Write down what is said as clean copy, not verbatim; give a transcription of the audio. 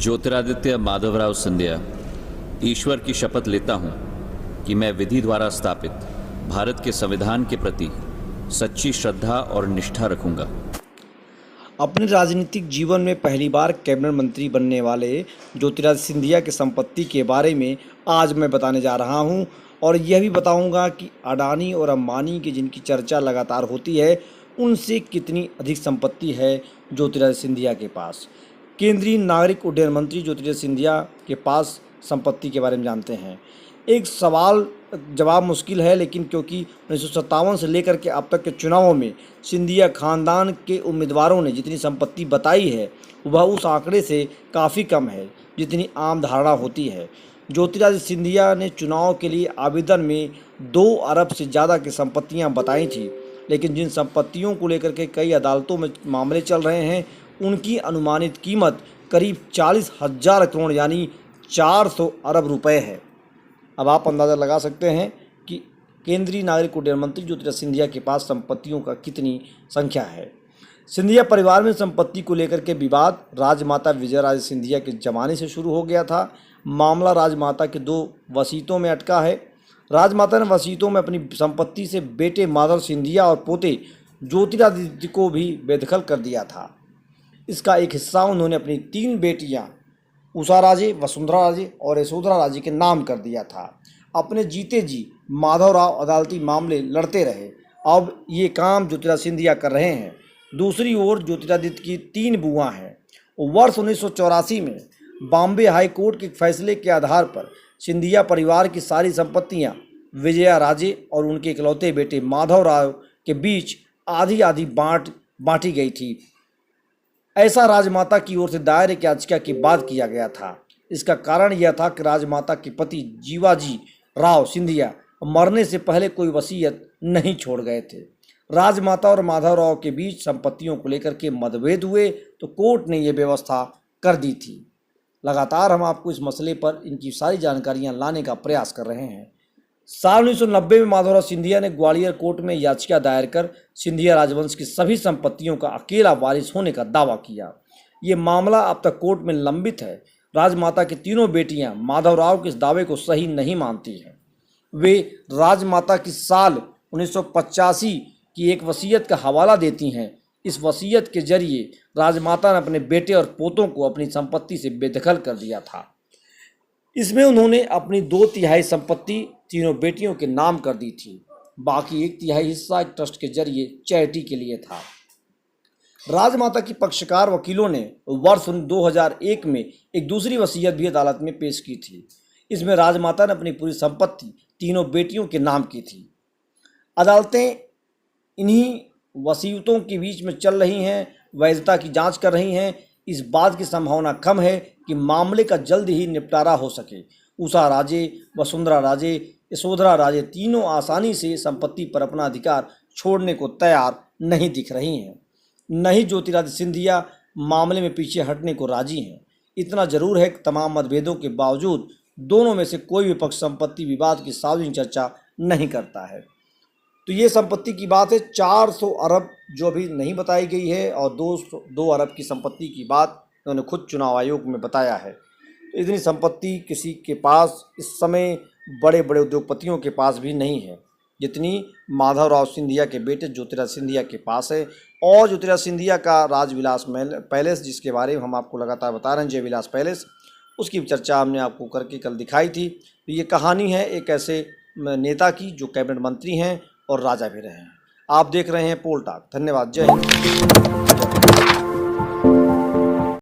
ज्योतिरादित्य माधवराव सिंधिया ईश्वर की शपथ लेता हूं कि मैं विधि द्वारा स्थापित भारत के संविधान के प्रति सच्ची श्रद्धा और निष्ठा रखूंगा। अपने राजनीतिक जीवन में पहली बार कैबिनेट मंत्री बनने वाले ज्योतिरादित्य सिंधिया की संपत्ति के बारे में आज मैं बताने जा रहा हूं और यह भी बताऊंगा कि अडानी और अंबानी की जिनकी चर्चा लगातार होती है उनसे कितनी अधिक संपत्ति है ज्योतिरादित्य सिंधिया के पास। केंद्रीय नागरिक उड्डयन मंत्री ज्योतिरादित्य सिंधिया के पास संपत्ति के बारे में जानते हैं। एक सवाल जवाब मुश्किल है, लेकिन क्योंकि 1957 से लेकर के अब तक के चुनावों में सिंधिया खानदान के उम्मीदवारों ने जितनी संपत्ति बताई है वह उस आंकड़े से काफ़ी कम है जितनी आम धारणा होती है। ज्योतिरादित्य सिंधिया ने चुनाव के लिए आवेदन में 2 अरब से ज़्यादा की संपत्तियां बताई थी, लेकिन जिन संपत्तियों को लेकर के कई अदालतों में मामले चल रहे हैं उनकी अनुमानित कीमत करीब 40,000 करोड़ यानी 400 अरब रुपए है। अब आप अंदाज़ा लगा सकते हैं कि केंद्रीय नागरिक उड्डयन मंत्री ज्योतिरादित्य सिंधिया के पास संपत्तियों का कितनी संख्या है। सिंधिया परिवार में संपत्ति को लेकर के विवाद राजमाता विजयाराजे सिंधिया के ज़माने से शुरू हो गया था। मामला राजमाता के 2 वसीयतों में अटका है। राजमाता ने वसीयतों में अपनी संपत्ति से बेटे माधव सिंधिया और पोते ज्योतिरादित्य को भी बेदखल कर दिया था। इसका एक हिस्सा उन्होंने अपनी 3 बेटियां उषा राजे, वसुंधरा राजे और यशोधरा राजे के नाम कर दिया था। अपने जीते जी माधवराव अदालती मामले लड़ते रहे। अब ये काम ज्योतिरादित्य सिंधिया कर रहे हैं। दूसरी ओर ज्योतिरादित्य की 3 बुआ हैं। वर्ष 1984 में बॉम्बे हाई कोर्ट के फैसले के आधार पर सिंधिया परिवार की सारी संपत्तियां विजया राजे और उनके इकलौते बेटे माधवराव के बीच आधी आधी बांटी गई थी। ऐसा राजमाता की ओर से दायर एक याचिका के बाद किया गया था। इसका कारण यह था कि राजमाता के पति जीवाजी राव सिंधिया मरने से पहले कोई वसीयत नहीं छोड़ गए थे। राजमाता और माधवराव के बीच संपत्तियों को लेकर के मतभेद हुए तो कोर्ट ने यह व्यवस्था कर दी थी। लगातार हम आपको इस मसले पर इनकी सारी जानकारियां लाने का प्रयास कर रहे हैं। साल 1990 में माधवराव सिंधिया ने ग्वालियर कोर्ट में याचिका दायर कर सिंधिया राजवंश की सभी संपत्तियों का अकेला वारिस होने का दावा किया। ये मामला अब तक कोर्ट में लंबित है। राजमाता की तीनों बेटियां माधवराव के इस दावे को सही नहीं मानती हैं। वे राजमाता की साल 1985 की एक वसीयत का हवाला देती हैं। इस वसीयत के जरिए राजमाता ने अपने बेटे और पोतों को अपनी संपत्ति से बेदखल कर दिया था। इसमें उन्होंने अपनी 2/3 संपत्ति तीनों बेटियों के नाम कर दी थी। बाकी 1/3 हिस्सा एक ट्रस्ट के जरिए चैरिटी के लिए था। राजमाता की पक्षकार वकीलों ने वर्ष 2001 में एक दूसरी वसीयत भी अदालत में पेश की थी। इसमें राजमाता ने अपनी पूरी संपत्ति तीनों बेटियों के नाम की थी। अदालतें इन्हीं वसीयतों के बीच में चल रही हैं, वैधता की जांच कर रही हैं। इस बात की संभावना कम है कि मामले का जल्द ही निपटारा हो सके। उषा राजे, वसुंधरा राजे, यशोधरा राजे तीनों आसानी से संपत्ति पर अपना अधिकार छोड़ने को तैयार नहीं दिख रही हैं। नहीं ज्योतिरादित्य सिंधिया मामले में पीछे हटने को राजी हैं। इतना जरूर है कि तमाम मतभेदों के बावजूद दोनों में से कोई भी पक्ष संपत्ति विवाद की सार्वजनिक चर्चा नहीं करता है। तो ये संपत्ति की बात है। 400 अरब जो अभी नहीं बताई गई है और 2 अरब की संपत्ति की बात उन्होंने खुद चुनाव आयोग में बताया है। तो इतनी संपत्ति किसी के पास इस समय बड़े बड़े उद्योगपतियों के पास भी नहीं है जितनी माधवराव सिंधिया के बेटे ज्योतिरादित्य सिंधिया के पास है। और ज्योतिरादित्य सिंधिया का राजविलास पैलेस, जिसके बारे में हम आपको लगातार बता रहे हैं, जय विलास पैलेस, उसकी चर्चा हमने आपको करके कल दिखाई थी। तो ये कहानी है एक ऐसे नेता की जो कैबिनेट मंत्री हैं और राजा भी रहे हैं। आप देख रहे हैं पोल टॉक। धन्यवाद। जय हिंद।